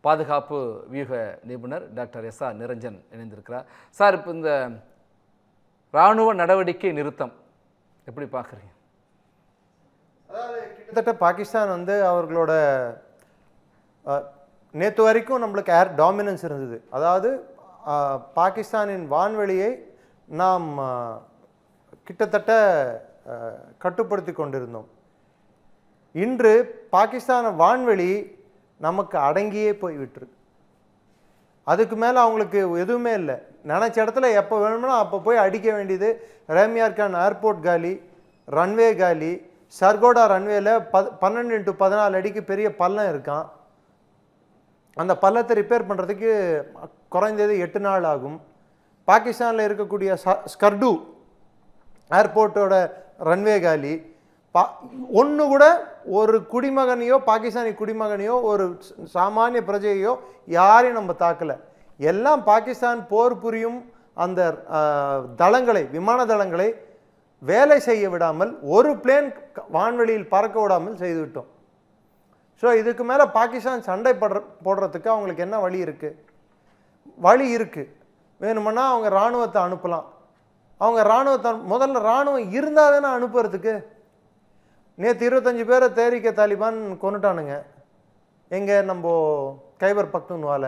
பாதுகாப்பு வியூக நிபுணர் டாக்டர் எஸ்.ஆர். நிரஞ்சன் இணைந்திருக்கிறார். சார், இப்போ இந்த இராணுவ நடவடிக்கை நிறுத்தம் எப்படி பார்க்குறீங்க? அதாவது கிட்டத்தட்ட பாகிஸ்தான் வந்து அவர்களோட நேற்று வரைக்கும் நம்மளுக்கு ஏர் டாமினன்ஸ் இருந்தது. அதாவது பாகிஸ்தானின் வான்வெளியை நாம் கிட்டத்தட்ட கட்டுப்படுத்தி கொண்டிருந்தோம். இன்று பாகிஸ்தான் வான்வெளி நமக்கு அடங்கியே போய்விட்டுருக்கு. அதுக்கு மேலே அவங்களுக்கு எதுவுமே இல்லை. நினச்ச இடத்துல எப்போ வேணும்னா அப்போ போய் அடிக்க வேண்டியது. ரேமியார் கான் ஏர்போர்ட் காலி, ரன்வே காலி. சர்கோடா ரன்வேல 12x14 அடிக்கு பெரிய பள்ளம் இருக்கான். அந்த பள்ளத்தை ரிப்பேர் பண்ணுறதுக்கு குறைந்தது 8 நாள் ஆகும். பாகிஸ்தானில் இருக்கக்கூடிய ஸ்கர்டு ஏர்போர்ட்டோட ரன்வே காலி. ஒன்று கூட ஒரு குடிமகனையோ பாகிஸ்தானி குடிமகனையோ ஒரு சாமானிய பிரஜையோ யாரையும் நம்ம தாக்கலை. எல்லாம் பாகிஸ்தான் போர் புரியும் அந்த தளங்களை, விமான தளங்களை வேலை செய்ய விடாமல், ஒரு பிளேன் வான்வெளியில் பறக்க விடாமல் செய்துவிட்டோம். ஸோ இதுக்கு மேலே பாகிஸ்தான் சண்டை போடுறதுக்கு அவங்களுக்கு என்ன வழி இருக்குது? வழி இருக்குது. வேணுமென்னா அவங்க இராணுவத்தை அனுப்பலாம். அவங்க இராணுவத்தை முதல்ல இராணுவம் இருந்தால் தானே அனுப்புறதுக்கு. நேற்று 25 பேரை தேரிக்க தாலிபான் கொண்டுட்டானுங்க. எங்கே நம்ம கைபர் பக்துன்வால.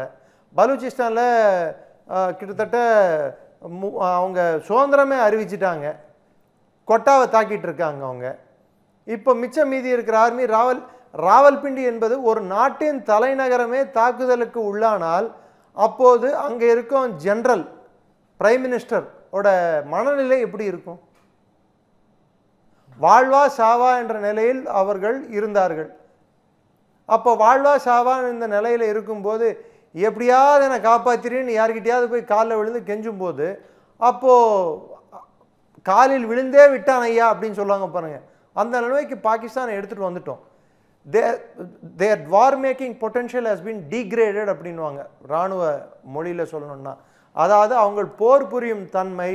பலூச்சிஸ்தானில் கிட்டத்தட்ட அவங்க சுதந்திரமே அறிவிச்சிட்டாங்க. கொட்டாவை தாக்கிட்டு இருக்காங்க அவங்க. இப்போ மிச்சம் மீதி இருக்கிற ஆர்மி ராவல்பிண்டி என்பது ஒரு நாட்டின் தலைநகரமே தாக்குதலுக்கு உள்ளானால் அப்போது அங்கே இருக்கும் ஜெனரல் பிரைம் மினிஸ்டர் ஓட மனநிலை எப்படி இருக்கும்? வாழ்வா சாவா என்ற நிலையில் அவர்கள் இருந்தார்கள். அப்போ வாழ்வா சாவா இந்த நிலையில் இருக்கும்போது எப்படியாவது என்னை காப்பாற்றின்னு யார்கிட்டையாவது போய் காலில் விழுந்து கெஞ்சும் போது அப்போது காலில் விழுந்தே விட்டான் ஐயா அப்படின்னு சொல்லுவாங்க பாருங்க. அந்த நிலைமைக்கு பாகிஸ்தானை எடுத்துகிட்டு வந்துட்டோம். Their war making potential has been degraded அப்படின்வாங்க இராணுவ மொழியில் சொல்லணும்னா. அதாவது அவங்க போர் புரியும் தன்மை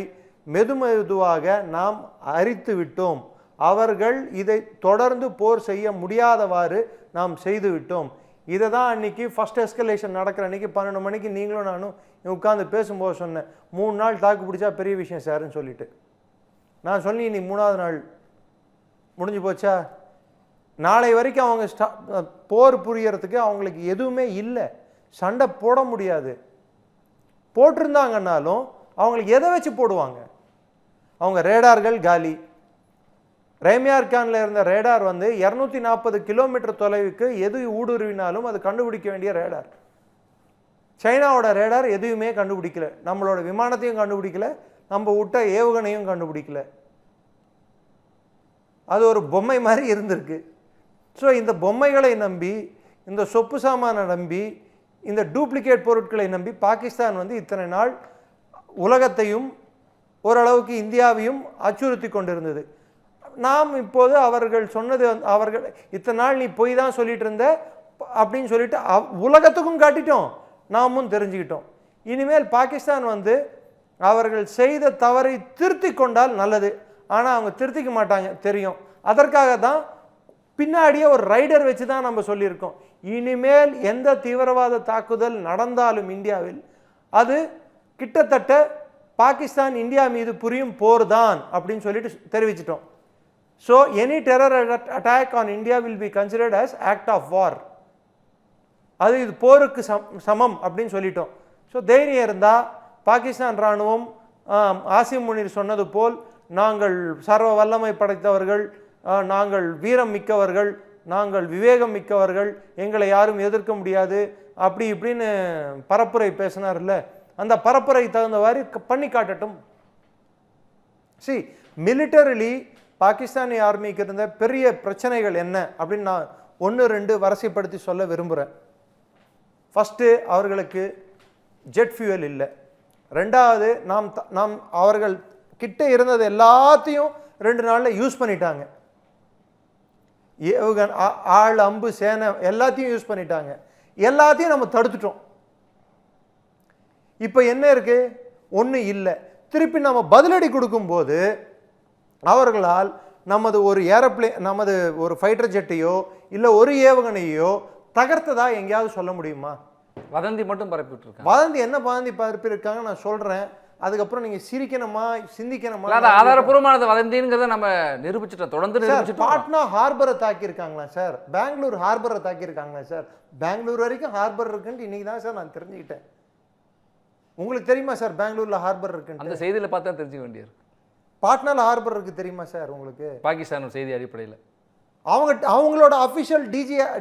மெதுவாக நாம் அரித்து விட்டோம். அவர்கள் இதை தொடர்ந்து போர் செய்ய முடியாதவாறு நாம் செய்து விட்டோம். இதை தான் அன்றைக்கி ஃபஸ்ட் எஸ்கலேஷன் நடக்கிற அன்றைக்கி 12 மணிக்கு நீங்களும் நானும் உட்காந்து பேசும்போது சொன்னேன், 3 நாள் தாக்கு பிடிச்சா பெரிய விஷயம் சார்ன்னு சொல்லிட்டு. நான் சொல்லி இன்னைக்கு 3ஆவது நாள் முடிஞ்சு போச்சா? நாளை வரைக்கும் அவங்க போர் புரியறதுக்கு அவங்களுக்கு எதுவுமே இல்லை. சண்டை போட முடியாது. போட்டிருந்தாங்கன்னாலும் அவங்களுக்கு எதை வச்சு போடுவாங்க? அவங்க ரேடார்கள் காலி. ரேமியார் கானில் இருந்த ரேடார் வந்து 240 கிலோமீட்டர் தொலைவுக்கு எது ஊடுருவினாலும் அது கண்டுபிடிக்க வேண்டிய ரேடார். சைனாவோட ரேடார் எதுவுமே கண்டுபிடிக்கல. நம்மளோட விமானத்தையும் கண்டுபிடிக்கல, நம்ம விட்ட ஏவுகணையும் கண்டுபிடிக்கல. அது ஒரு பொம்மை மாதிரி இருந்திருக்கு. ஸோ இந்த பொம்மைகளை நம்பி, இந்த சொப்பு சாமானை நம்பி, இந்த டூப்ளிகேட் பொருட்களை நம்பி பாகிஸ்தான் வந்து இத்தனை நாள் உலகத்தையும் ஓரளவுக்கு இந்தியாவையும் அச்சுறுத்தி கொண்டிருந்தது. நாம் இப்போது அவர்கள் சொன்னது, அவர்கள் இத்தனை நாள் நீ போய் தான் சொல்லிட்டு இருந்த அப்படின்னு சொல்லிட்டு உலகத்துக்கும் காட்டிட்டோம், நாமும் தெரிஞ்சுக்கிட்டோம். இனிமேல் பாகிஸ்தான் வந்து அவர்கள் செய்த தவறை திருத்தி கொண்டால் நல்லது. ஆனால் அவங்க திருத்திக்க மாட்டாங்க தெரியும். அதற்காக தான் பின்னாடியே ஒரு ரைடர் வச்சு தான் நம்ம சொல்லியிருக்கோம். இனிமேல் எந்த தீவிரவாத தாக்குதல் நடந்தாலும் இந்தியாவில் அது கிட்டத்தட்ட பாகிஸ்தான் இந்தியா மீது புரியும் போர் தான் அப்படின்னு சொல்லிட்டு தெரிவிச்சிட்டோம். So any terror attack on India will be considered as act of war. அது இது போருக்கு சமம் அப்படின்னு சொல்லிட்டோம். ஸோ தைரியம் இருந்தால் பாகிஸ்தான் இராணுவம் ஆசிம் முனீர் சொன்னது போல் நாங்கள் சர்வ வல்லமை படைத்தவர்கள், நாங்கள் வீரம் மிக்கவர்கள், நாங்கள் விவேகம் மிக்கவர்கள், எங்களை யாரும் எதிர்க்க முடியாது அப்படி இப்படின்னு பரப்புரை பேசினார்ல, அந்த பரப்புரை தகுந்தவாறு பண்ணி காட்டட்டும். சி மிலிட்டரிலி பாகிஸ்தானி ஆர்மிக்கு இருந்த பெரிய பிரச்சனைகள் என்ன அப்படின்னு நான் 1-2 வரிசைப்படுத்தி சொல்ல விரும்புகிறேன். ஃபஸ்ட்டு, அவர்களுக்கு ஜெட் ஃபியூவல் இல்லை. ரெண்டாவது, நாம் அவர்கள் கிட்ட இருந்தது எல்லாத்தையும் 2 நாளில் யூஸ் பண்ணிட்டாங்க. ஆள் அம்பு சேனை எல்லாத்தையும் யூஸ் பண்ணிட்டாங்க. எல்லாத்தையும் நம்ம தடுத்துட்டோம். இப்போ என்ன இருக்கு? ஒன்றும் இல்லை. திருப்பி நம்ம பதிலடி கொடுக்கும்போது அவர்களால் நமது ஒரு ஏரோப்ளேன், நமது ஒரு ஃபைட்டர் ஜெட்டையோ இல்லை ஒரு ஏவுகணையோ தகர்த்ததா எங்கேயாவது சொல்ல முடியுமா? வதந்தி மட்டும் பரப்பிட்டு இருக்காங்க. வதந்தி என்ன வதந்தி பரப்பியிருக்காங்க நான் சொல்கிறேன். அதுக்கப்புறம் நீங்கள் சிரிக்கணுமா சிந்திக்கணுமா? அது ஆதாரப்பூர்வமானது வதந்திங்கிறத நம்ம நிரூபிச்சுட்டோம், தொடர்ந்து நிரூபிச்சுட்டோம். பாட்னா ஹார்பரை தாக்கியிருக்காங்களா சார்? பெங்களூர் ஹார்பரை தாக்கியிருக்காங்களா சார்? பெங்களூர் வரைக்கும் ஹார்பர் இருக்குன்ட்டு இன்னைக்கு தான் சார் நான் தெரிஞ்சுக்கிட்டேன். உங்களுக்கு தெரியுமா சார் பெங்களூர்ல ஹார்பர் இருக்குன்னு? அந்த செய்தியில் பார்த்தா தெரிஞ்சுக்க வேண்டியிருக்கு. பாட்னால ஹார்பர் இருக்கு தெரியுமா சார் உங்களுக்கு? பாகிஸ்தான் செய்தி அடிப்படையில் அவங்களோட அஃபிஷியல்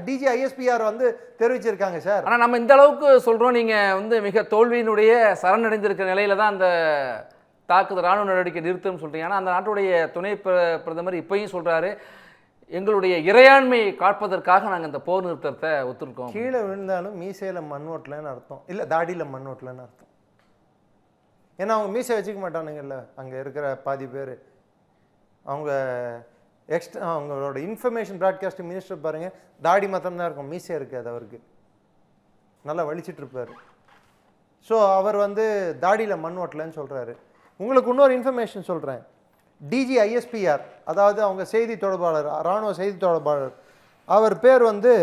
டிஜி ஐஎஸ்பிஆர் வந்து தெரிவிச்சிருக்காங்க சார். ஆனால் நம்ம இந்த அளவுக்கு சொல்கிறோம், நீங்கள் மிக தோல்வியினுடைய சரணடைந்திருக்கிற நிலையில தான் அந்த தாக்குதல் ராணுவ நடவடிக்கை நிறுத்தம்னு சொல்கிறீங்க. ஆனால் அந்த நாட்டுடைய துணை பிரதமர் இப்பயும் சொல்கிறாரு, எங்களுடைய இறையாண்மையை காப்பதற்காக நாங்கள் இந்த போர் நிறுத்தத்தை ஒத்துருக்கோம். கீழே விழுந்தாலும் மீசையில் மண் ஓட்டலன்னு அர்த்தம், இல்லை தாடியில் மண் ஓட்டலன்னு அர்த்தம். ஏன்னா அவங்க மீசை வச்சுக்க மாட்டானுங்கல்ல அங்கே இருக்கிற பாதி பேர். அவங்க அவங்களோட இன்ஃபர்மேஷன் ப்ராட்காஸ்டிங் மினிஸ்டர் பாருங்கள், தாடி மாத்திரம் தான் இருக்கும், மீசை இருக்காது அவருக்கு, நல்லா வலிச்சிட்டு இருப்பார். ஸோ அவர் வந்து தாடியில் மண் ஓட்டலன்னு சொல்கிறாரு. உங்களுக்கு இன்னொரு இன்ஃபர்மேஷன் சொல்கிறேன். டிஜி ஐஎஸ்பிஆர், அதாவது அவங்க செய்தி தொடர்பாளர், இராணுவ செய்தி தொடர்பாளர், அவர் பேர் வந்து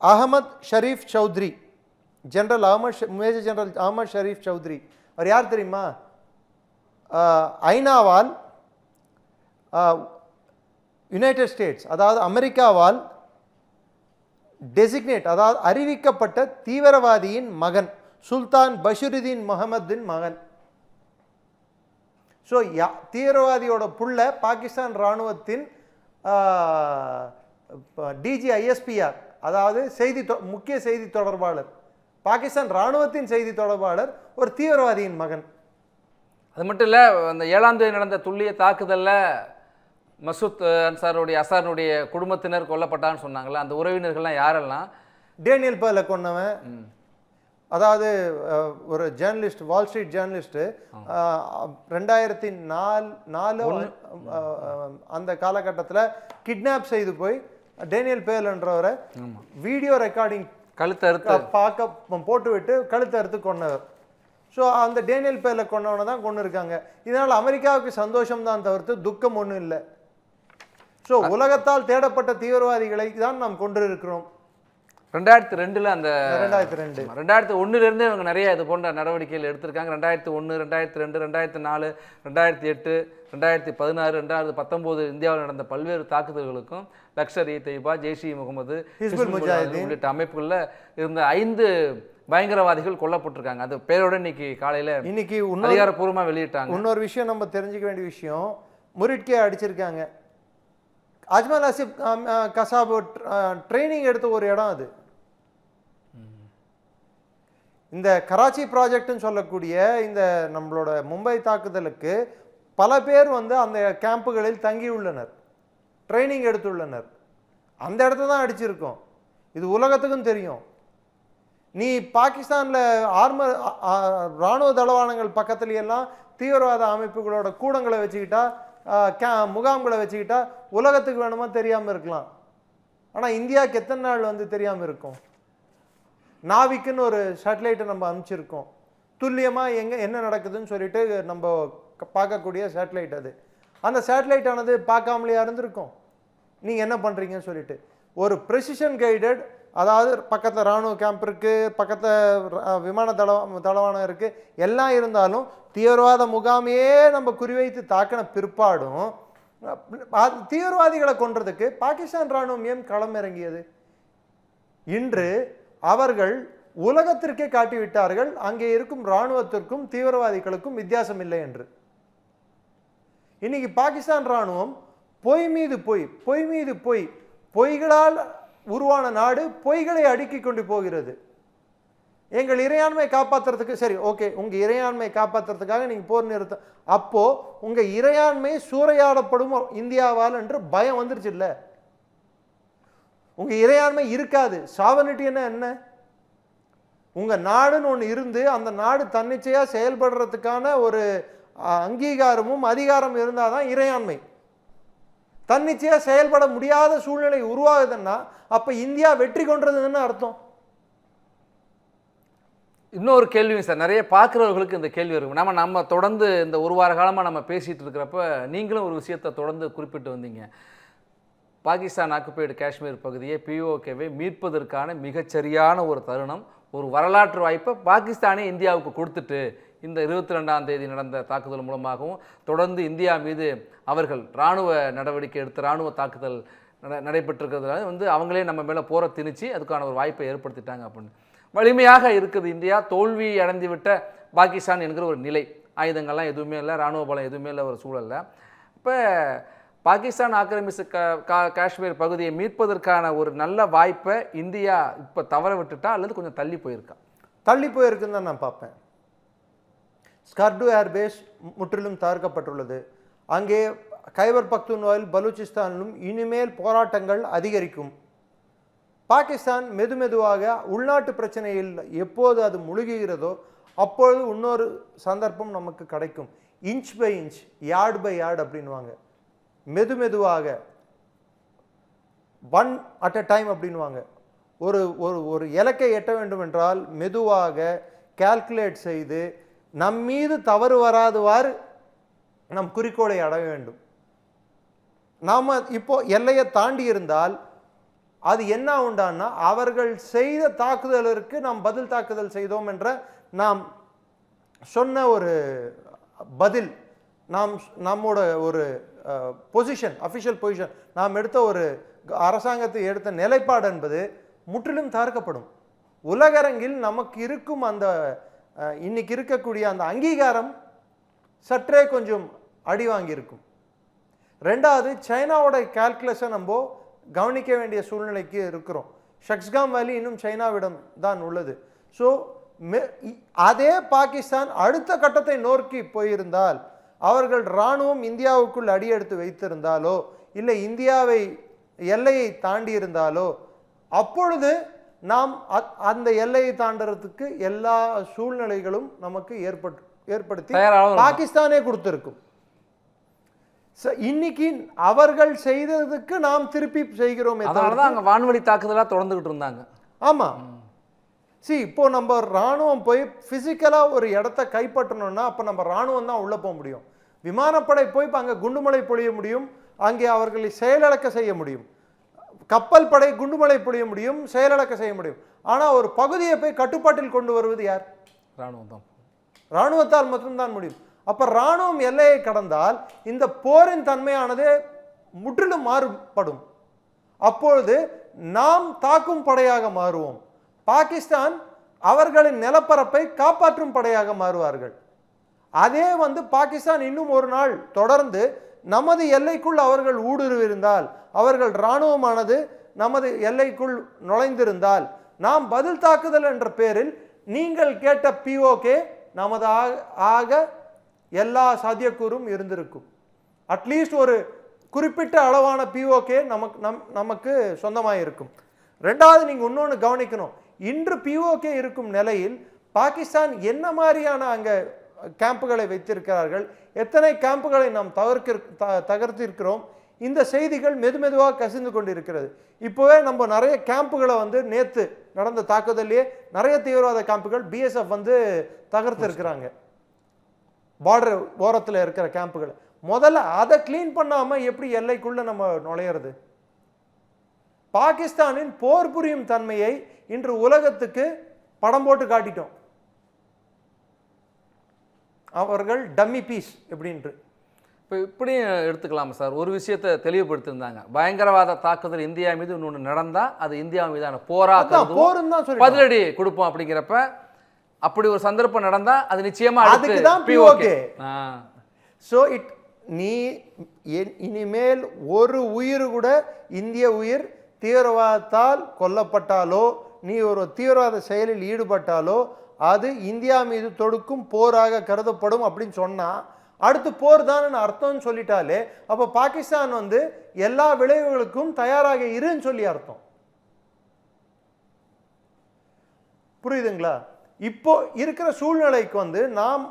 Ahmed Sharif Chaudhry, general major general Ahmed Sharif Chaudhry. அவர் யார் தெரியுமா? ஐநாவால் யுனைடெட் ஸ்டேட்ஸ், அதாவது அமெரிக்காவால் டெசிக்னேட், அதாவது அறிவிக்கப்பட்ட தீவிரவாதியின் மகன், சுல்தான் பஷீருதீன் முகமதின் மகன். ஸோ தீவிரவாதியோட புள்ள பாகிஸ்தான் இராணுவத்தின் டிஜி ஐஎஸ்பிஆர், அதாவது முக்கிய செய்தி தொடர்பாளர், பாகிஸ்தான் இராணுவத்தின் செய்தி தொடர்பாளர் ஒரு தீவிரவாதியின் மகன். அது மட்டும் இல்லை, அந்த 7ஆம் தேதி நடந்த துல்லிய தாக்குதலில் மசூத் அசாருடைய குடும்பத்தினர் கொல்லப்பட்டான்னு சொன்னாங்கல்ல, அந்த உறவினர்கள்லாம் யாரெல்லாம்? டேனியல் பேர்ல கொண்டவன், அதாவது ஒரு ஜேர்னலிஸ்ட், வால் ஸ்ட்ரீட் ஜேர்னலிஸ்ட்டு, 2004 அந்த காலகட்டத்தில் கிட்னாப் செய்து போய் டேனியல் பேர்லன்றவரை வீடியோ ரெக்கார்டிங் கழுத்தை அறுத்து பார்க்க போட்டு விட்டு கழுத்தை அறுத்து கொண்டவர். ஸோ அந்த டேனியல் பேர்ல கொண்டவனை தான் கொண்டு இருக்காங்க. இதனால் அமெரிக்காவுக்கு சந்தோஷம் தான் தவிர்த்து துக்கம் ஒன்றும் இல்லை. ஸோ உலகத்தால் தேடப்பட்ட தீவிரவாதிகளை தான் நாம் கொண்டு இருக்கிறோம். 2002 அந்த 2002 2001 இவங்க நிறைய இது போன்ற நடவடிக்கைகள் எடுத்திருக்காங்க. 2001, 2002, 2004, 2008, 2016, 2019 இந்தியாவில் நடந்த பல்வேறு தாக்குதல்களுக்கும் லஷ்கர் இ தொய்பா, ஜெய்ஷ் இ முகமது, ஹிஸ்புல் முஜாஹிதீன் உள்ளிட்ட அமைப்புகளில் இருந்த 5 பயங்கரவாதிகள் கொல்லப்பட்டிருக்காங்க. அது பேரோட இன்னைக்கு அதிகாரப்பூர்வமாக வெளியிட்டாங்க. இன்னொரு விஷயம் நம்ம தெரிஞ்சுக்க வேண்டிய விஷயம், முரிட்கே அடிச்சிருக்காங்க. அஜ்மல் ஆசிப் கசாப் ட்ரைனிங் எடுத்த ஒரு இடம் அது. இந்த கராச்சி ப்ராஜெக்ட்னு சொல்லக்கூடிய இந்த நம்மளோட மும்பை தாக்குதலுக்கு பல பேர் வந்து அந்த கேம்புகளில் தங்கியுள்ளனர், ட்ரைனிங் எடுத்துள்ளனர். அந்த இடத்த தான் அடிச்சிருக்கோம். இது உலகத்துக்கும் தெரியும். நீ பாகிஸ்தானில் இராணுவ தளவாடங்கள் பக்கத்துலையெல்லாம் தீவிரவாத அமைப்புகளோட கூடங்களை வச்சுக்கிட்டா, முகாம்களை வச்சுக்கிட்டா உலகத்துக்கு வேணுமா தெரியாமல் இருக்கலாம். ஆனால் இந்தியாவுக்கு எத்தனை நாள் வந்து தெரியாமல் இருக்கும்? நாவிக்குன்னு ஒரு சேட்டலைட்டை நம்ம அனுப்பிச்சிருக்கோம், துல்லியமாக என்ன நடக்குதுன்னு சொல்லிட்டு நம்ம பார்க்கக்கூடிய சேட்டலைட் அது. அந்த சேட்டலைட் ஆனது பார்க்காமலேயா இருந்திருக்கும்? நீங்கள் என்ன பண்ணுறீங்கன்னு சொல்லிட்டு ஒரு ப்ரெசிஷன் கைடட், அதாவது பக்கத்தில் இராணுவ கேம்ப் இருக்குது, பக்கத்தில் விமான தளவானம் இருக்குது, எல்லாம் இருந்தாலும் தீவிரவாத முகாமையே நம்ம குறிவைத்து தாக்கின பிற்பாடும் தீவிரவாதிகளை கொன்றதுக்கு பாகிஸ்தான் இராணுவம் ஏன் களம் இறங்கியது? இன்று அவர்கள் உலகத்திற்கே காட்டிவிட்டார்கள் அங்கே இருக்கும் இராணுவத்திற்கும் தீவிரவாதிகளுக்கும் வித்தியாசம் இல்லை என்று. இன்னைக்கு பாகிஸ்தான் இராணுவம் பொய் மீது பொய், பொய்களால் உருவான நாடு பொய்களை அடுக்கி கொண்டு போகிறது. எங்கள் இறையாண்மை காப்பாற்றுறதுக்கு, சரி ஓகே, உங்க இறையாண்மை காப்பாற்றுறதுக்காக நீங்க போர் நிறுத்தம், அப்போ உங்க இறையாண்மை சூறையாடப்படும் இந்தியாவால் என்று பயம் வந்துருச்சு இல்ல? உங்க இறையாண்மை இருக்காது. சாவர்னிட்டி என்ன? உங்க நாடுன்னு ஒன்று இருந்து அந்த நாடு தன்னிச்சையா செயல்படுறதுக்கான ஒரு அங்கீகாரமும் அதிகாரம் இருந்தாதான் இறையாண்மை. தன்னிச்சையா செயல்பட முடியாத சூழ்நிலை உருவாகுதுன்னா அப்ப இந்தியா வெற்றி கொண்டதுன்னு அர்த்தம். இன்னொரு கேள்விங்க சார், நிறைய பார்க்குறவர்களுக்கு இந்த கேள்வி இருக்கும். நம்ம தொடர்ந்து இந்த ஒரு வார காலமாக நம்ம பேசிகிட்டு இருக்கிறப்ப நீங்களும் ஒரு விஷயத்தை தொடர்ந்து குறிப்பிட்டு வந்தீங்க. பாகிஸ்தான் ஆக்குபைடு காஷ்மீர் பகுதியை பிஓகேவை மீட்பதற்கான மிகச்சரியான ஒரு தருணம், ஒரு வரலாற்று வாய்ப்பை பாகிஸ்தானே இந்தியாவுக்கு கொடுத்துட்டு இந்த 22ஆம் தேதி நடந்த தாக்குதல் மூலமாகவும் தொடர்ந்து இந்தியா மீது அவர்கள் இராணுவ நடவடிக்கை எடுத்து இராணுவ தாக்குதல் நடைபெற்றிருக்கிறதுனால அவங்களே நம்ம மேலே போரை திணிச்சு அதுக்கான ஒரு வாய்ப்பை ஏற்படுத்திட்டாங்க அப்படின்னு. வலிமையாக இருக்குது இந்தியா, தோல்வி அடைந்து விட்ட பாகிஸ்தான் என்கிற ஒரு நிலை. ஆயுதங்கள்லாம் எதுவுமே இல்லை, இராணுவ பலம் எதுவுமே இல்லை, ஒரு சூழல்ல இப்போ பாகிஸ்தான் ஆக்கிரமிச்சு காஷ்மீர் பகுதியை மீட்பதற்கான ஒரு நல்ல வாய்ப்பை இந்தியா இப்போ தவற விட்டுட்டா அல்லது கொஞ்சம் தள்ளி போயிருக்கா? தள்ளி போயிருக்குன்னு தான் நான் பார்ப்பேன். ஸ்கர்டு ஏர்பேஸ் முற்றிலும் தகர்க்கப்பட்டுள்ளது. அங்கே கைபர் பக்துன்வால் பலூச்சிஸ்தானிலும் இனிமேல் போராட்டங்கள் அதிகரிக்கும். பாகிஸ்தான் மெதுமெதுவாக உள்நாட்டு பிரச்சனையில் எப்போது அது முழுகுகிறதோ அப்பொழுது இன்னொரு சந்தர்ப்பம் நமக்கு கிடைக்கும். Inch by inch, yard by yard அப்படின்வாங்க. மெதுமெதுவாக, ஒன் அட் அ டைம் அப்படின்வாங்க. ஒரு ஒரு ஒரு இலக்கை எட்ட வேண்டும் என்றால் மெதுவாக கால்குலேட் செய்து நம் மீது தவறு வராதுவாறு நம் குறிக்கோளை அடைய வேண்டும். நாம் இப்போ எல்லையை தாண்டி இருந்தால் அது என்ன உண்டான்னா அவர்கள் செய்த தாக்குதலுக்கு நாம் பதில் தாக்குதல் செய்தோம் என்ற நாம் சொன்ன ஒரு பதில், நாம் நம்மோட ஒரு பொசிஷன், அஃபிஷியல் பொசிஷன், நாம் எடுத்த ஒரு அரசாங்கத்தை எடுத்த நிலைப்பாடு என்பது முற்றிலும் தகர்க்கப்படும். உலகரங்கில் நமக்கு இருக்கும் அந்த இன்னைக்கு இருக்கக்கூடிய அந்த அங்கீகாரம் சற்றே கொஞ்சம் அடி வாங்கியிருக்கும். ரெண்டாவது, சைனாவோட கால்குலேஷனை நம்ம கவனிக்க வேண்டிய சூழ்நிலைக்கு இருக்கிறோம். ஷக்ஸ்காம் வேலி இன்னும் சைனாவிடம் தான் உள்ளது. ஸோ அதே பாகிஸ்தான் அடுத்த கட்டத்தை நோக்கி போயிருந்தால், அவர்கள் இராணுவம் இந்தியாவுக்குள் அடியெடுத்து வைத்திருந்தாலோ இல்லை இந்தியாவை எல்லையை தாண்டி இருந்தாலோ அப்பொழுது நாம் அந்த எல்லையை தாண்டறதுக்கு எல்லா சூழ்நிலைகளும் நமக்கு ஏற்படுத்தி பாகிஸ்தானே கொடுத்திருக்கும். இன்னைக்கு அவர்கள் செய்ததுக்கு நாம் திருப்பி செய்கிறோம். அதனாலதான் அங்க வான்வழி தாக்குதலா தொடர்ந்துகிட்டு இருந்தாங்க. ஆமா, இப்போ நம்ம ராணுவம் போய் பிசிக்கலா ஒரு இடத்த கைப்பற்றணும்னா அப்ப நம்ம ராணுவம் தான் உள்ள போக முடியும். விமானப்படை போய் அங்க குண்டுமலை பொழிய முடியும், அங்கே அவர்களை செயலிழக்க செய்ய முடியும். கப்பல் படை குண்டுமலை பொழிய முடியும், செயலிழக்க செய்ய முடியும். ஆனா ஒரு பகுதியை போய் கட்டுப்பாட்டில் கொண்டு வருவது யார்? ராணுவம் தான். ராணுவத்தால் மட்டும்தான் முடியும். அப்ப ராணுவம் எல்லையை கடந்தால் இந்த போரின் தன்மையானது முற்றிலும் மாறுபடும். அப்பொழுது நாம் தாக்கும் படையாக மாறுவோம். பாகிஸ்தான் அவர்களின் நிலப்பரப்பை காப்பாற்றும் படையாக மாறுவார்கள். அதே பாகிஸ்தான் இன்னும் ஒரு நாள் தொடர்ந்து நமது எல்லைக்குள் அவர்கள் ஊடுருவிருந்தால், அவர்கள் இராணுவமானது நமது எல்லைக்குள் நுழைந்திருந்தால், நாம் பதில் தாக்குதல் என்ற பெயரில் நீங்கள் கேட்ட பிஓகே நமது ஆக எல்லா சாத்தியக்கூறும் இருந்திருக்கும். அட்லீஸ்ட் ஒரு குறிப்பிட்ட அளவான பிஓகே நமக்கு சொந்தமாக இருக்கும். ரெண்டாவது, நீங்க இன்னொன்று கவனிக்கணும். இன்று பிஓகே இருக்கும் நிலையில் பாகிஸ்தான் என்ன மாதிரியான அங்க கேம்புகளை வைத்திருக்கிறார்கள், எத்தனை கேம்புகளை நாம் தகர்த்திருக்கிறோம், இந்த செய்திகள் மெதுமெதுவாக கசிந்து கொண்டிருக்கிறது. இப்போவே நம்ம நிறைய கேம்புகளை நேற்று நடந்த தாக்குதலே நிறைய தீவிரவாத கேம்புகள் பிஎஸ்எஃப் தகர்த்து இருக்கிறாங்க. பார்டர் ஓரத்தில் இருக்கிற கேம்புகளை முதல்ல அதை கிளீன் பண்ணாம எப்படி எல்லைக்குள்ள நம்ம நுழையிறது? பாகிஸ்தானின் போர் புரியும் தன்மையை இன்று உலகத்துக்கு படம் போட்டு காட்டிட்டோம். அவர்கள் டம்மி பீஸ் எப்படின்று. இப்போ இப்படியும் எடுத்துக்கலாமா சார்? ஒரு விஷயத்தை தெளிவுபடுத்தியிருந்தாங்க, பயங்கரவாத தாக்குதல் இந்தியா மீது இன்னொன்று நடந்தா அது இந்தியா மீதான பதிலடி கொடுப்போம் அப்படிங்கிறப்ப, அப்படி ஒரு சந்தர்ப்பம் நடந்தா அது நிச்சயமா அதுக்குதான் பிஓகே. சோ நீ இனிமேல் ஒரு உயிர் கூட, இந்திய உயிர் தீவிரவாதத்தால் கொல்லப்பட்டாலோ நீ ஒரு தீவிரவாத செயலில் ஈடுபட்டாலோ அது இந்தியா மீது தொடுக்கும் போராக கருதப்படும் அப்படின்னு சொன்னா அடுத்து போர் தான் அர்த்தம்னு சொல்லிட்டாலே அப்ப பாகிஸ்தான் எல்லா விளைவுகளுக்கும் தயாராக இருன்னு சொல்லி அர்த்தம். புரியுதுங்களா? இப்போ இருக்கிற சூழ்நிலைக்கு நாம்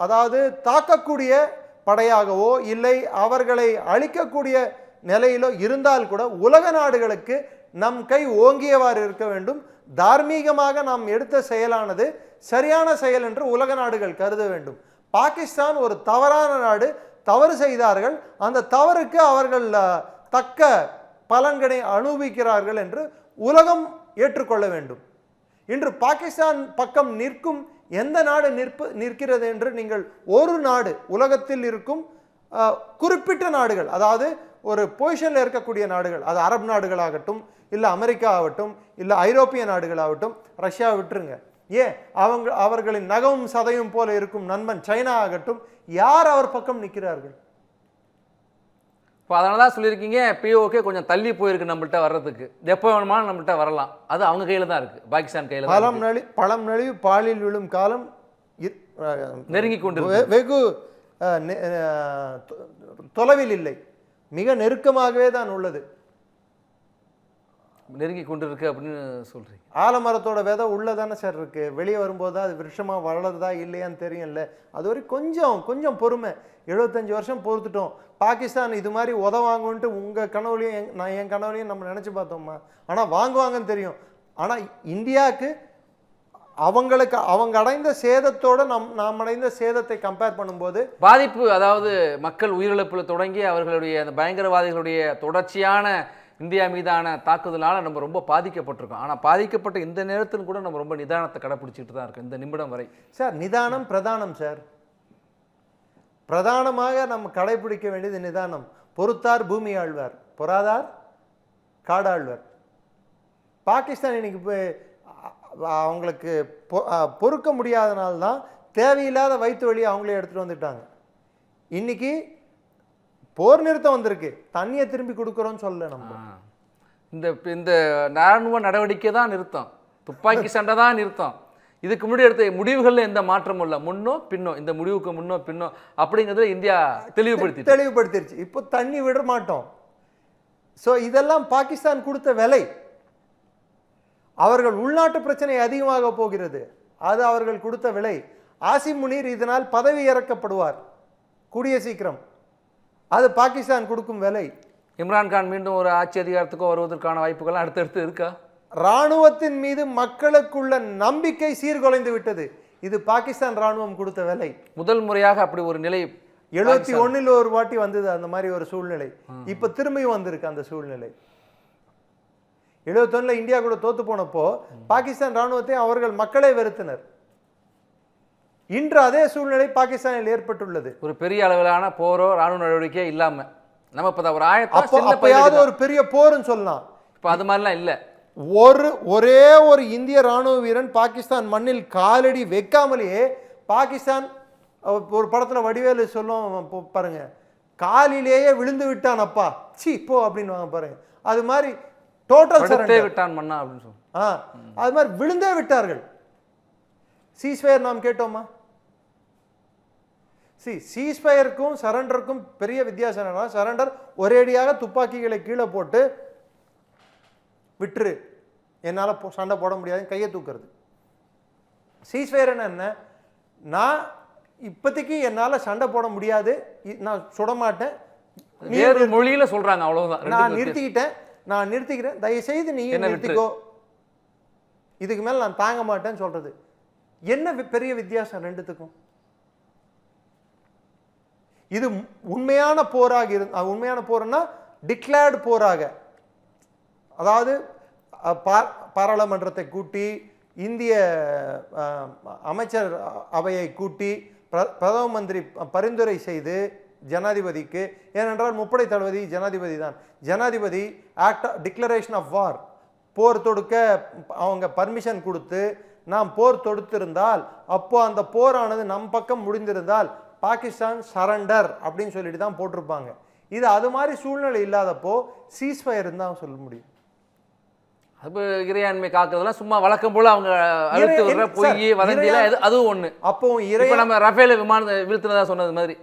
அதாவது தாக்கக்கூடிய படையாகவோ இல்லை அவர்களை அழிக்கக்கூடிய நிலையிலோ இருந்தால் கூட உலக நாடுகளுக்கு நம் கை ஓங்கியவாறு இருக்க வேண்டும். தார்மீகமாக நாம் எடுத்த செயலானது சரியான செயல் என்று உலக நாடுகள் கருத வேண்டும். பாகிஸ்தான் ஒரு தவறான நாடு, தவறு செய்தார்கள், அந்த தவறுக்கு அவர்கள் தக்க பலன்களை அனுபவிக்கிறார்கள் என்று உலகம் ஏற்றுக்கொள்ள வேண்டும். இன்று பாகிஸ்தான் பக்கம் நிற்கும் எந்த நாடு நிற்கிறது என்று நீங்கள் ஒரு நாடு உலகத்தில் இருக்கும் குறிப்பிட்ட நாடுகள், அதாவது ஒரு பொசிஷனில் இருக்கக்கூடிய நாடுகள், அது அரபு நாடுகளாகட்டும், இல்லை அமெரிக்கா ஆகட்டும், இல்லை ஐரோப்பிய நாடுகளாகட்டும், ரஷ்யா விட்டுருங்க, ஏன் அவர்களின் நகமும் சதையும் போல இருக்கும் நண்பன் சைனா ஆகட்டும், யார் அவர் பக்கம் நிற்கிறார்கள்? இப்போ அதனால தான் சொல்லியிருக்கீங்க பிஓகே கொஞ்சம் தள்ளி போயிருக்கு நம்மள்கிட்ட வர்றதுக்கு, எப்போ வேணுமாலும் நம்மள்கிட்ட வரலாம், அது அவங்க கையில் தான் இருக்குது, பாகிஸ்தான் கையில். பழம் நழுவி பாலில் விழும் காலம் நெருங்கி கொண்டு வெகு தொலைவில் இல்லை, மிக நெருக்கமாகவே தான் உள்ளது, நெருங்கி கொண்டு இருக்கு அப்படின்னு சொல்றீங்க. ஆலமரத்தோட விதை உள்ளதானே சார் இருக்கு, வெளியே வரும்போது அது விருஷமா வளருதா இல்லையான்னு தெரியும்ல, அது வரை கொஞ்சம் பொறுமை. 75 வருஷம் பொறுத்துட்டோம். பாகிஸ்தான் இது மாதிரி உதவாங்கன்ட்டு உங்கள் கனவுலையும் என் கனவுலையும் நம்ம நினச்சி பார்த்தோம்மா, ஆனால் வாங்குவாங்கன்னு தெரியும். ஆனால் இந்தியாவுக்கு அவங்க அடைந்த சேதத்தோட நாம் அடைந்த சேதத்தை கம்பேர் பண்ணும்போது பாதிப்பு, அதாவது மக்கள் உயிரிழப்பில் தொடங்கி அவர்களுடைய அந்த பயங்கரவாதிகளுடைய தொடர்ச்சியான இந்தியா மீதான தாக்குதலால் நம்ம ரொம்ப பாதிக்கப்பட்டிருக்கோம். ஆனால் பாதிக்கப்பட்ட இந்த நேரத்தில் கூட நம்ம ரொம்ப நிதானத்தை கடைப்பிடிச்சிட்டு தான் இருக்கோம் இந்த நிமிடம் வரை. சார் நிதானம் பிரதானம் சார், பிரதானமாக நம்ம கடைபிடிக்க வேண்டியது நிதானம். பொறுத்தார் பூமி ஆழ்வார், பொறாதார் காடாழ்வார். பாகிஸ்தான் இன்னைக்கு அவங்களுக்கு பொறுக்க முடியாதனால்தான் தேவையில்லாத வயிற்று வழியை அவங்களே எடுத்துகிட்டு வந்துட்டாங்க. இன்னைக்கு போர் நிறுத்தம் வந்திருக்கு, தண்ணியை திரும்பி கொடுக்குறோன்னு சொல்லல. நம்ம இந்த இராணுவ நடவடிக்கை தான் நிறுத்தம், துப்பாக்கி சண்டை தான் நிறுத்தம். இதுக்கு முன்னாடி எடுத்த முடிவுகளில் எந்த மாற்றமும் இல்லை, முன்னோ பின்னோ, இந்த முடிவுக்கு முன்னோ பின்னோ அப்படிங்கிறத இந்தியா தெளிவுபடுத்திருச்சு. இப்போ தண்ணி விட மாட்டோம். ஸோ இதெல்லாம் பாகிஸ்தான் கொடுத்த விலை. அவர்கள் உள்நாட்டு பிரச்சனை அதிகமாக போகிறது, அது அவர்கள் கொடுத்த விலை. ஆசிம் முனீர் இதனால் பதவி இறக்கப்படுவார் கூடிய சீக்கிரம், அது பாகிஸ்தான் கொடுக்கும் விலை. இம்ரான்கான் மீண்டும் ஒரு ஆட்சி அதிகாரத்துக்கோ வருவதற்கான வாய்ப்புகள்லாம் அடுத்தடுத்து இருக்கா? இராணுவத்தின் மீது மக்களுக்குள்ள நம்பிக்கை சீர்குலைந்து விட்டது, இது பாகிஸ்தான் ராணுவம் கொடுத்த விலை. முதல் முறையாக அப்படி ஒரு நிலை 71 ஒரு வாட்டி வந்தது அந்த மாதிரி ஒரு சூழ்நிலை. இப்ப திரும்பியும் வந்திருக்கு அந்த சூழ்நிலை. 71 இந்தியா கூட தோத்து போனப்போ பாகிஸ்தான் ராணுவத்தை அவர்கள் மக்களே வெறுத்தனர். இன்று அதே சூழ்நிலை பாகிஸ்தானில் ஏற்பட்டுள்ளது. ஒரு பெரிய அளவிலான போரோ ராணுவ நடவடிக்கையே இல்லாம நம்ம இப்ப ஒரு அப்பயாவது ஒரு பெரிய போர்னு சொல்லலாம். இப்ப அது மாதிரிலாம் இல்ல. ஒரே ஒரு இந்திய ராணுவ வீரன் பாகிஸ்தான் மண்ணில் காலடி வைக்காமலேயே பாகிஸ்தான், ஒரு படத்துல வடிவேலு சொல்லும் பாருங்க, காலிலேயே விழுந்து விட்டான் அப்பா சி போ அப்படின்னு பாருங்க. அது மாதிரி டோட்டல் சரண்டர் விட்டான் மன்னா அப்படின்னு சொல்லுங்க. அது மாதிரி விழுந்தே விட்டார்கள். சீஸ்ஃபயர் நாம் கேட்டோமா? சீஸ்ஃபயருக்கும் சரண்டருக்கும் பெரிய வித்தியாசம் என்னன்னா, சரண்டர் ஒரேடியாக துப்பாக்கிகளை கீழே போட்டு விட்டுரு, என்னால் சண்டை போட முடியாது, கையை தூக்குறது. சீஸ்ஃபயர் என்ன, நான் இப்போதைக்கு என்னால் சண்டை போட முடியாது, நான் சுட மாட்டேன், வேறு மொழியில சொல்றாங்க, அவ்வளவுதான். நான் நிறுத்திக்கிறேன், தயவுசெய்து நீ நிறுத்திக்கோ, இதுக்கு மேல நான் தாங்க மாட்டேன்னு சொல்றது. என்ன பெரிய வித்தியாசம் ரெண்டுத்துக்கும்? இது உண்மையான போராக உண்மையான போர்னா டிக்ளேர்டு போராக, அதாவது பாராளுமன்றத்தை கூட்டி, இந்திய அமைச்சர் அவையை கூட்டி, பிரதம மந்திரி பரிந்துரை செய்து ஜனாதிபதிக்கு, ஏனென்றால் முப்படை தளபதி ஜனாதிபதி தான், ஜனாதிபதி ஆக்ட் டிக்ளரேஷன் ஆஃப் வார், போர் தொடுக்க அவங்க பர்மிஷன் கொடுத்து நாம் போர் தொடுத்திருந்தால், அப்போ அந்த போரானது நம் பக்கம் முடிந்திருந்தால் பாகிஸ்தான் சரண்டர் அப்படின்னு சொல்லிட்டு தான் போட்டிருப்பாங்க. இது அது மாதிரி சூழ்நிலை இல்லாதப்போ சீஸ்ஃபயர் தான் சொல்ல முடியும். அப்போ இறையாண்மை காக்குறதுலாம் சும்மா வழக்கம் போல அவங்க அழுத்து வர்ற பொய் வதந்தியில அதுவும் ஒண்ணு. அப்போ நம்ம ரஃபேல் விமான வீழ்த்தினதா சொன்னது மாதிரி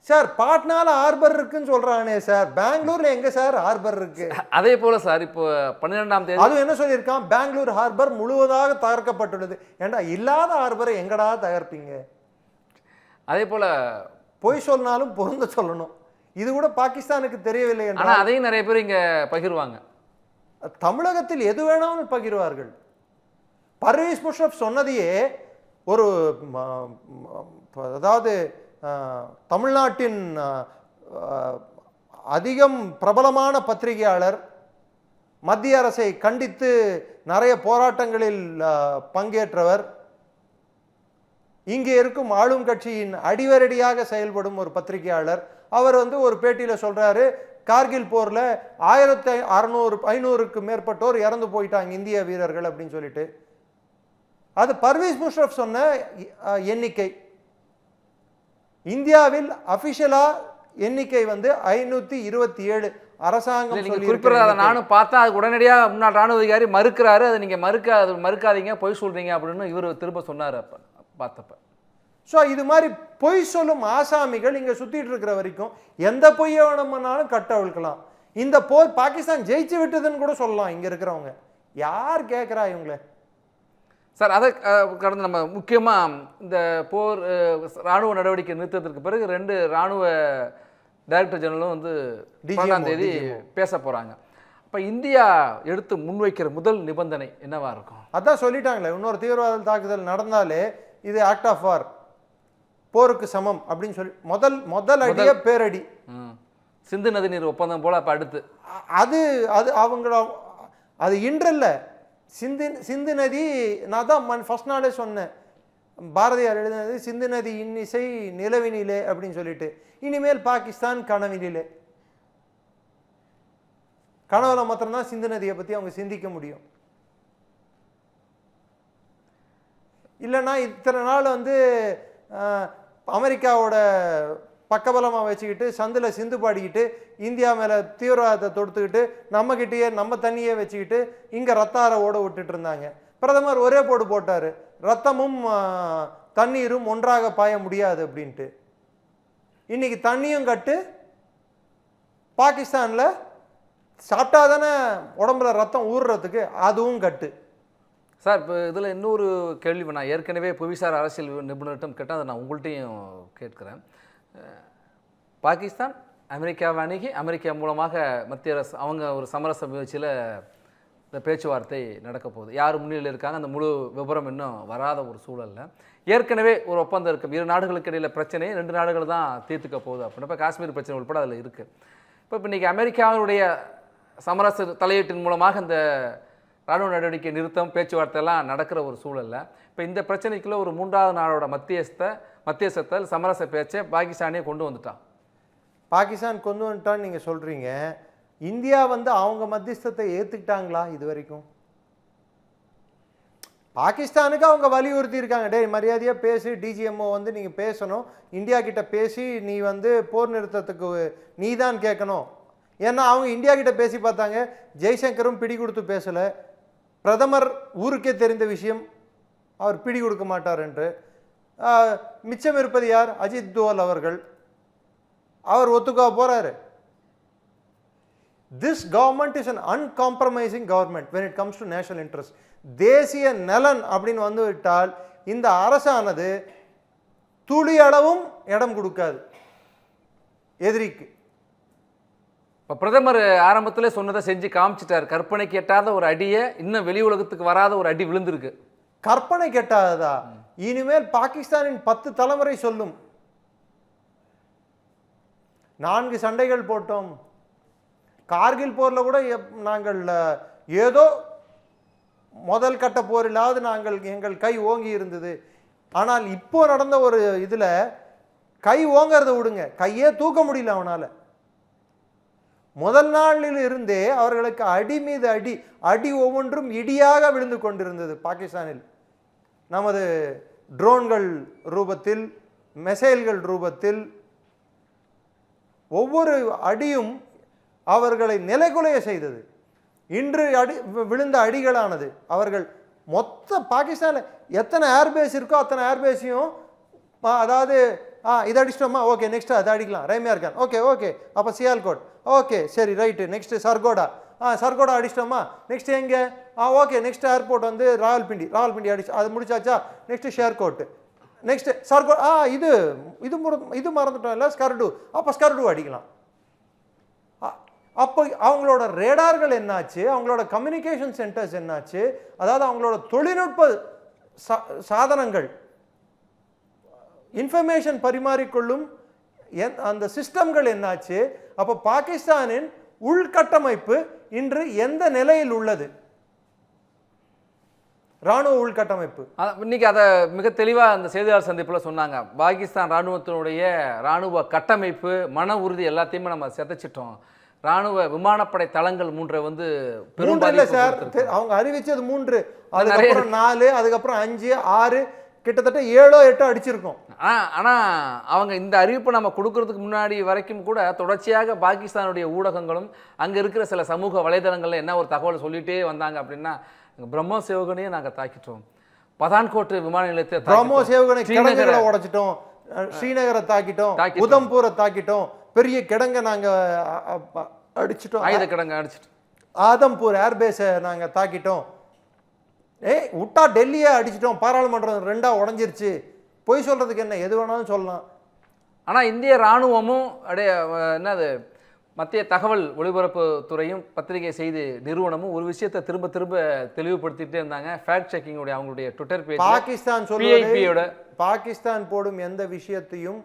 சார், பாட்னால ஹார்பர் இருக்குன்னு சொல்றானே சார், பெங்களூர்ல எங்க சார் ஹார்பர் இருக்கு? அதே போல சார் இப்போ 12ஆம் தேதி அது என்ன சொல்லியிருக்கான், பெங்களூர் ஹார்பர் முழுவதாக தகர்க்கப்பட்டுள்ளது. ஏண்டா இல்லாத ஹார்பரை எங்கடா தகர்ப்பீங்க? அதே போல பொய் சொன்னாலும் பொருந்த சொல்லணும். இது கூட பாகிஸ்தானுக்கு தெரியவில்லை. ஆனா அதையும் நிறைய பேர் இங்க பகிர்வாங்க. தமிழகத்தில் எது வேணாலும் பகிர்வார்கள். பர்வேஸ் முஷரஃப் சொன்னதையே ஒரு, அதாவது தமிழ்நாட்டின் அதிகம் பிரபலமான பத்திரிகையாளர், மத்திய அரசை கண்டித்து நிறைய போராட்டங்களில் பங்கேற்றவர், இங்கே இருக்கும் ஆளும் கட்சியின் அடிவரடியாக செயல்படும் ஒரு பத்திரிகையாளர். அவர் ஒரு பேட்டியில் சொல்றாரு, கார்கில் போர்ல 1600-500க்கு மேற்பட்டோர் இறந்து போயிட்டாங்க இந்திய வீரர்கள் அப்படின்னு சொல்லிட்டு. அது பர்வேஸ் முஷரப் சொன்ன எண்ணிக்கை. இந்தியாவில் அபிஷியலா எண்ணிக்கை 527 அரசாங்கம் குறிப்பிடாத. நானும் பார்த்தா அது உடனடியாக முன்னாள் ராணுவ அதிகாரி மறுக்கிறாரு. அதை நீங்க மறுக்காதீங்க, பொய் சொல்றீங்க அப்படின்னு இவர் திரும்ப சொன்னார் அப்ப பார்த்தப்ப. ஸோ இது மாதிரி பொய் சொல்லும் ஆசாமிகள் இங்கே சுற்றிட்டு இருக்கிற வரைக்கும் எந்த பொய்யை வேணுமானாலும் கட்டவிழ்க்கலாம். இந்த போர் பாகிஸ்தான் ஜெயிச்சு விட்டதுன்னு கூட சொல்லலாம் இங்கே இருக்கிறவங்க. யார் கேட்குறா இவங்கள? சார், அதை கடந்து நம்ம முக்கியமாக இந்த போர் இராணுவ நடவடிக்கை நிறுத்தத்திற்கு பிறகு 2 இராணுவ டைரக்டர் ஜெனரலும் 12ஆம் தேதி பேச போகிறாங்க. அப்போ இந்தியா எடுத்து முன்வைக்கிற முதல் நிபந்தனை என்னவா இருக்கும்? அதான் சொல்லிட்டாங்களே, இன்னொரு தீவிரவாத தாக்குதல் நடந்தாலே இது ஆக்ட் ஆஃப் வார், போருக்கு சமம் அப்படின்னு சொல்லி முதல் அடியே பேரடி. சிந்து நதி நீர் ஒப்பந்தம் போல. அப்போ அடுத்து அது அது அவங்கள அது இன்றல்ல. சிந்து நதி, நான் தான் ஃபர்ஸ்ட் நாளே சொன்னேன், பாரதியார் எழுதினது சிந்து நதி இன்னிசை நிலவினிலே அப்படின்னு சொல்லிட்டு. இனிமேல் பாகிஸ்தான் கனவினிலே. கனவுல மாத்திரம்தான் சிந்து நதியை பற்றி அவங்க சிந்திக்க முடியும். இல்லைன்னா இத்தனை நாள் அமெரிக்காவோட பக்கபலமாக வச்சுக்கிட்டு சந்தில் சிந்து பாடிக்கிட்டு இந்தியா மேலே தீவிரவாதத்தை தொடுத்துக்கிட்டு நம்மகிட்டயே நம்ம தண்ணியே வச்சுக்கிட்டு இங்கே ரத்தார ஓட விட்டுட்டு இருந்தாங்க. பிரதமர் ஒரே போடு போட்டார், ரத்தமும் தண்ணீரும் ஒன்றாக பாய முடியாது அப்படின்ட்டு. இன்னைக்கு தண்ணியும் கட்டு, பாகிஸ்தானில் சாப்பிட்டா தானே உடம்புல ரத்தம் ஊறுறதுக்கு அதுவும் கட்டு. சார், இப்போ இதில் இன்னொரு கேள்வி நான் ஏற்கனவே புவிசார் அரசியல் நிபுணர்கிட்டம் கேட்டால் அதை நான் உங்கள்கிட்டையும் கேட்குறேன். பாகிஸ்தான் அமெரிக்காவை அணுகி அமெரிக்கா மூலமாக மத்திய அரசு அவங்க ஒரு சமரச முயற்சியில் இந்த பேச்சுவார்த்தை நடக்க போகுது. யார் முன்னிலையில் இருக்காங்க அந்த முழு விவரம் இன்னும் வராத ஒரு சூழலில் ஏற்கனவே ஒரு ஒப்பந்தம் இருக்குது. 2 நாடுகளுக்கு இடையில் பிரச்சனையை 2 நாடுகள் தான் தீர்த்துக்க போகுது அப்படின்னு. இப்போ காஷ்மீர் பிரச்சனை உட்பட அதில் இருக்குது. இப்போ இன்றைக்கி அமெரிக்காவுடைய சமரச தலையீட்டின் மூலமாக இந்த இராணுவ நடவடிக்கை நிறுத்தம் பேச்சுவார்த்தையெல்லாம் நடக்கிற ஒரு சூழலில் இப்போ இந்த பிரச்சனைக்குள்ள ஒரு 3வது நாடோட மத்தியஸ்தல் சமரச பேச்சை பாகிஸ்தானே கொண்டு வந்துட்டான். பாகிஸ்தான் கொண்டு வந்துட்டான்னு நீங்கள் சொல்கிறீங்க. இந்தியா அவங்க மத்தியஸ்தத்தை ஏற்றுக்கிட்டாங்களா இது வரைக்கும்? பாகிஸ்தானுக்கு அவங்க வலியுறுத்தி இருக்காங்க, டே மரியாதையாக பேசி, டிஜிஎம்ஓ நீங்கள் பேசணும், இந்தியா கிட்ட பேசி நீ போர் நிறுத்தத்துக்கு நீ தான் கேட்கணும். ஏன்னா அவங்க இந்தியா கிட்ட பேசி பார்த்தாங்க, ஜெய்சங்கரும் பிடி கொடுத்து பேசலை. பிரதமர் ஊருக்கே தெரிந்த விஷயம், அவர் பிடி கொடுக்க மாட்டார் என்று. மிச்சம் இருப்பது யார்? அஜித் தோவல் அவர்கள். அவர் ஒத்துக்கா போறாரு. This government is an uncompromising government when it comes to national interest. தேசிய நலன் அப்படின்னு வந்துவிட்டால் இந்த அரசானது துளி அளவும் இடம் கொடுக்காது எதிரிக்கு. இப்போ பிரதமர் ஆரம்பத்திலே சொன்னதை செஞ்சு காமிச்சிட்டார். கற்பனைக்கு எட்டாத ஒரு அடியை இன்னும் வெளி உலகத்துக்கு வராத ஒரு அடி விழுந்திருக்கு. கற்பனை கெட்டாததா? இனிமேல் பாகிஸ்தானின் 10 தலைமுறை சொல்லும். 4 சண்டைகள் போட்டோம். கார்கில் போரில் கூட நாங்கள் ஏதோ முதல் கட்ட போரில்லாவது எங்கள் கை ஓங்கி இருந்தது. ஆனால் இப்போ நடந்த ஒரு இதில் கை ஓங்கிறத விடுங்க, கையே தூக்க முடியல அவனால். முதல் நாளில் இருந்தே அவர்களுக்கு அடி மீது அடி ஒவ்வொன்றும் இடியாக விழுந்து கொண்டிருந்தது பாகிஸ்தானில். நமது ட்ரோன்கள் ரூபத்தில், மிசைல்கள் ரூபத்தில் ஒவ்வொரு அடியும் அவர்களை நிலைகுலைய செய்தது. இன்று விழுந்த அடிகளானது அவர்கள் மொத்த பாகிஸ்தானில் எத்தனை ஏர்பேஸ் இருக்கோ அத்தனை ஏர்பேஸையும், அதாவது இது அடிச்சிட்டோமா, ஓகே நெக்ஸ்ட் அதை அடிக்கலாம், ரைமியார் கான், ஓகே ஓகே, அப்போ சியால்கோட், ஓகே சரி ரைட்டு, நெக்ஸ்ட் சர்கோடா, சர்கோடா அடிச்சிட்டோமா, நெக்ஸ்ட் எங்கே, ஓகே நெக்ஸ்ட் ஏர்போர்ட் ராவல்பிண்டி அடிச்சு அது முடிச்சாச்சா, நெக்ஸ்ட் ஷேர்கோட், நெக்ஸ்ட் சர்கோ, இது மறந்துட்டோம் இல்லை ஸ்கர்டு, அப்போ ஸ்கர்டு அடிக்கலாம். அப்போ அவங்களோட ரேடார்கள் என்னாச்சு, அவங்களோட கம்யூனிகேஷன் சென்டர்ஸ் என்னாச்சு, அதாவது அவங்களோட தொழில்நுட்ப சாதனங்கள் இன்ஃபர்மேஷன் பரிமாறிக்கொள்ளும் அந்த சிஸ்டம்கள் என்னாச்சு? அப்போ பாகிஸ்தானின் உள்கட்டமைப்பு இன்று எந்த நிலையில் உள்ளது? ராணுவ உள்கட்டமைப்பு இன்னைக்கு அதை மிக தெளிவாக அந்த செய்தியாளர் சந்திப்பில் சொன்னாங்க. பாகிஸ்தான் ராணுவத்தினுடைய ராணுவ கட்டமைப்பு, மன உறுதி எல்லாத்தையுமே நம்ம சிதைச்சிட்டோம். ராணுவ விமானப்படை தளங்கள் 3 வந்து பெரும் சார். அவங்க அறிவிச்சது 3, அதுக்கப்புறம் 4, அதுக்கப்புறம் 5, 6, கிட்டத்தட்ட 7 8 அடிச்சிருக்கோம். ஆனால் அவங்க இந்த அறிவிப்பை நம்ம கொடுக்கறதுக்கு முன்னாடி வரைக்கும் கூட தொடர்ச்சியாக பாகிஸ்தானுடைய ஊடகங்களும் அங்கே இருக்கிற சில சமூக வலைதளங்களில் என்ன ஒரு தகவல் சொல்லிகிட்டே வந்தாங்க அப்படின்னா, பிரம்மோஸ் ஏவுகணையை நாங்கள் தாக்கிட்டோம், பதான்கோட் விமான நிலையத்தை பிரம்மோஸ் ஏவுகணை கிடங்குகளை உடைச்சிட்டோம், ஸ்ரீநகரை தாக்கிட்டோம், உதம்பூரை தாக்கிட்டோம், பெரிய கிடங்கை நாங்கள் அடிச்சிட்டோம், ஆயுத கிடங்கு அடிச்சிட்டோம், ஆதம்பூர் ஏர்பேஸை நாங்கள் தாக்கிட்டோம், விட்டா டெல்லியே அடிச்சிட்டோம், பாராளுமன்றம் 2ஆ உடஞ்சிருச்சு. பொய் சொல்றதுக்கு என்ன, எது வேணாலும் சொல்லலாம். ஆனால் இந்திய இராணுவமும் என்னது மத்திய தகவல் ஒலிபரப்பு துறையும் பத்திரிகை செய்தி நிறுவனமும் ஒரு விஷயத்தை திரும்ப திரும்ப தெளிவுபடுத்திட்டே இருந்தாங்க. ஃபேக்ட் செக்கிங்குடைய அவங்களுடைய ட்விட்டர் பேஜ் பாகிஸ்தான் சொல்லுவது, பாகிஸ்தான் போடும் எந்த விஷயத்தையும்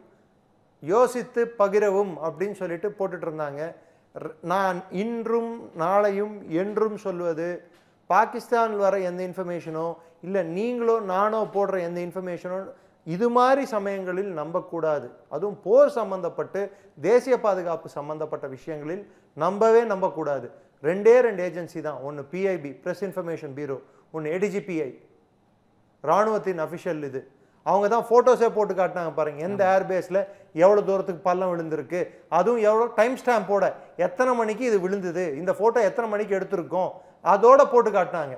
யோசித்து பகிரவும் அப்படின்னு சொல்லிட்டு போட்டுட்டு இருந்தாங்க. நான் இன்றும் நாளையும் என்றும் சொல்வது, பாகிஸ்தான் வர எந்த இன்ஃபர்மேஷனோ இல்லை நீங்களோ நானோ போடுற எந்த இன்ஃபர்மேஷனோ இது மாதிரி சமயங்களில் நம்பக்கூடாது. அதுவும் போர் சம்பந்தப்பட்டு தேசிய பாதுகாப்பு சம்பந்தப்பட்ட விஷயங்களில் நம்பக்கூடாது. 2 ஏஜென்சி தான். ஒன்று பிஐபி, பிரஸ் இன்ஃபர்மேஷன் பியூரோ, ஒன்று ஏடிஜிபிஐ, இராணுவத்தின் அஃபிஷியல். இது அவங்க தான் ஃபோட்டோஸே போட்டு காட்டினாங்க பாருங்க, எந்த ஏர்பேஸில் எவ்வளோ தூரத்துக்கு பள்ளம் விழுந்திருக்கு, அதுவும் எவ்வளோ டைம் ஸ்டாம்போட, எத்தனை மணிக்கு இது விழுந்தது, இந்த ஃபோட்டோ எத்தனை மணிக்கு எடுத்திருக்கோம், அதோட போட்டு காட்டினாங்க.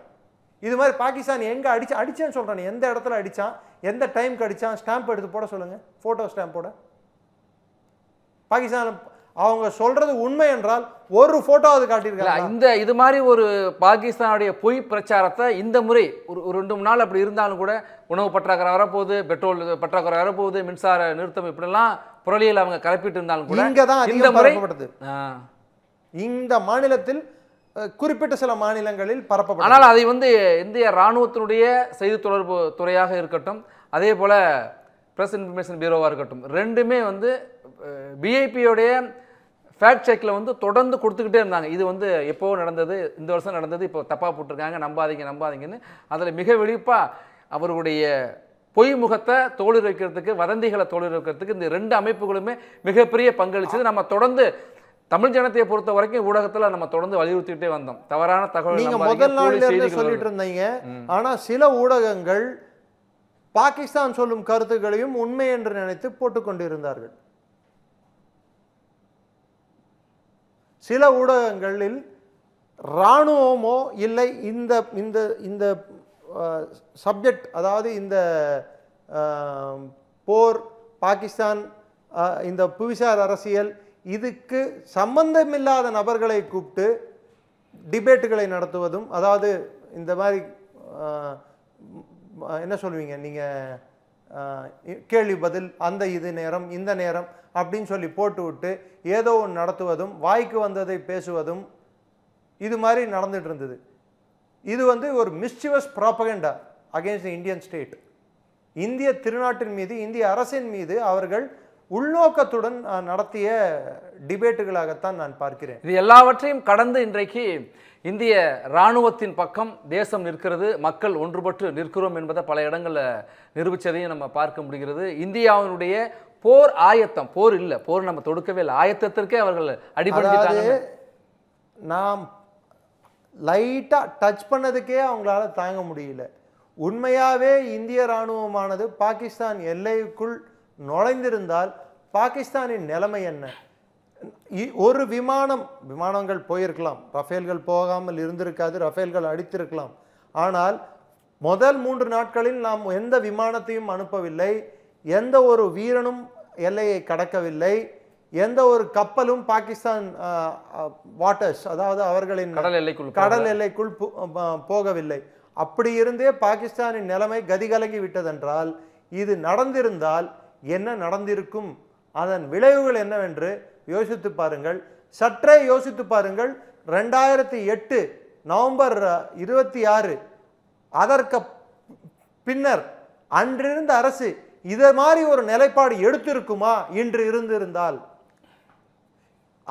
இது மாதிரி பாகிஸ்தான் எங்கே அடிச்சேன்னு சொல்கிறான், எந்த இடத்துல அடித்தான், எந்த டைமுக்கு அடித்தான், ஸ்டாம்ப் எடுத்து போட சொல்லுங்கள், ஃபோட்டோ ஸ்டாம்போட. பாகிஸ்தான் அவங்க சொல்றது உண்மை என்றால் ஒரு ஃபோட்டோவாவது காட்டியிருக்காங்க. இது மாதிரி ஒரு பாகிஸ்தானுடைய பொய் பிரச்சாரத்தை இந்த முறை ஒரு 2 நாள் அப்படி இருந்தாலும் கூட, உணவு பற்றாக்குறை வரப்போகுது, பெட்ரோல் பற்றாக்குறை வரப்போகுது, மின்சார நிறுத்தம், இப்படிலாம் புரளியில் அவங்க கலப்பிட்டு இருந்தாலும் கூட இங்கே தான் இந்த முறை இந்த மாநிலத்தில் குறிப்பிட்ட சில மாநிலங்களில் பரப்பப்படும். ஆனால் அதை இந்திய இராணுவத்தினுடைய செய்தி தொடர்பு துறையாக இருக்கட்டும், அதே போல பிரஸ் இன்ஃபர்மேஷன் பியூரோவாக இருக்கட்டும், ரெண்டுமே பிஐபியோடைய ஃபேக்ட் செக்கில் தொடர்ந்து கொடுத்துக்கிட்டே இருந்தாங்க. இது எப்போ நடந்தது, இந்த வருஷம் நடந்தது, இப்போ தப்பாக போட்டிருக்காங்க, நம்பாதீங்கன்னு அதில் மிக வெளிப்பாக அவர்களுடைய பொய் முகத்தை தோழி வைக்கிறதுக்கு, வதந்திகளை தோழி வைக்கிறதுக்கு இந்த 2 அமைப்புகளுமே மிகப்பெரிய பங்களிச்சது. நம்ம தொடர்ந்து தமிழ் ஜனத்தையை பொறுத்த வரைக்கும் ஊடகத்தில் நம்ம தொடர்ந்து வலியுறுத்திட்டே வந்தோம். தவறான தகவல் நீங்க முதல் நாள்ல சொல்லிட்டு இருந்தீங்க. ஆனா சில ஊடகங்கள் பாகிஸ்தான் சொல்லும் கருத்துக்களையும் உண்மை என்று நினைத்து போட்டுக்கொண்டிருந்தார்கள். சில ஊடகங்களில் இராணுவமோ இல்லை இந்த இந்த இந்த சப்ஜெக்ட், அதாவது இந்த போர், பாகிஸ்தான், இந்த புவிசார் அரசியல், இதுக்கு சம்பந்தமில்லாத நபர்களை கூப்பிட்டு டிபேட்டுகளை நடத்துவதும், அதாவது இந்த மாதிரி என்ன சொல்வீங்க நீங்கள், கேள்வி பதில், அந்த இது நேரம் இந்த நேரம் அப்படின்னு சொல்லி போட்டு விட்டு ஏதோ ஒன்று நடத்துவதும், வாய்க்கு வந்ததை பேசுவதும், இது மாதிரி நடந்துட்டு இருந்தது. இது ஒரு mischievous propaganda against the Indian state. இந்திய திருநாட்டின் மீது, இந்திய அரசின் மீது அவர்கள் உள்நோக்கத்துடன் நடத்திய டிபேட்டுகளாகத்தான் நான் பார்க்கிறேன். இது எல்லாவற்றையும் கடந்து இன்றைக்கு இந்திய இராணுவத்தின் பக்கம் தேசம் நிற்கிறது, மக்கள் ஒன்றுபட்டு நிற்கிறோம் என்பதை பல இடங்களில் நிரூபித்ததையும் நம்ம பார்க்க முடிகிறது. இந்தியாவினுடைய போர் ஆயத்தம், போர் இல்லை, போர் நம்ம தொடுக்கவே இல்லை, ஆயத்தத்திற்கே அவர்கள் அடிபடுத்திட்டாங்க. நாம் லைட்டாக டச் பண்ணதுக்கே அவங்களால தாங்க முடியல. உண்மையாகவே இந்திய இராணுவமானது பாகிஸ்தான் எல்லைக்குள் நுழைந்திருந்தால் பாகிஸ்தானின் நிலைமை என்ன? ஒரு விமானங்கள் போயிருக்கலாம், ரஃபேல்கள் போகாமல் இருந்திருக்காது, ரஃபேல்கள் அடித்திருக்கலாம். ஆனால் முதல் 3 நாட்களில் நாம் எந்த விமானத்தையும் அனுப்பவில்லை, எந்த ஒரு வீரனும் எல்லையை கடக்கவில்லை, எந்த ஒரு கப்பலும் பாகிஸ்தான் வாட்டர்ஸ், அதாவது அவர்களின் கடல் எல்லைக்குள் போகவில்லை. அப்படி இருந்தே பாகிஸ்தானின் நிலைமை கதிகலங்கி விட்டதென்றால், இது நடந்திருந்தால் என்ன நடந்திருக்கும், அதன் விளைவுகள் என்னவென்று யோசித்து பாருங்கள். சற்றே யோசித்து பாருங்கள். 2008 நவம்பர் 26 அதற்கு பின்னர் அன்றிருந்த அரசு இதை மாதிரி ஒரு நிலைப்பாடு எடுத்திருக்குமா இன்று இருந்திருந்தால்?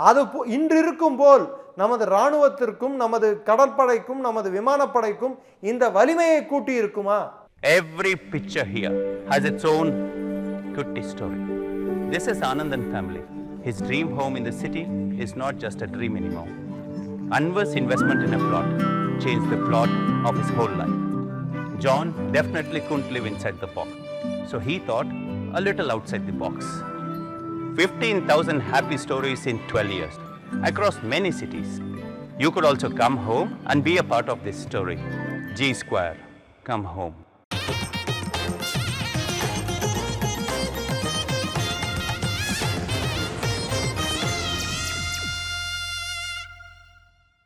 அது இன்று இருக்கும் போல் நமது இராணுவத்திற்கும் நமது கடற்படைக்கும் நமது விமானப்படைக்கும் இந்த வலிமையை கூட்டி இருக்குமா? Every picture here has its own kutti story. This is Anandan family. His dream home in the city is not just a dream anymore. Anwar's investment in a plot changed the plot of his whole life. John definitely couldn't live inside the box, so he thought a little outside the box. 15,000 happy stories in 12 years across many cities. You could also come home and be a part of this story. G Square, come home.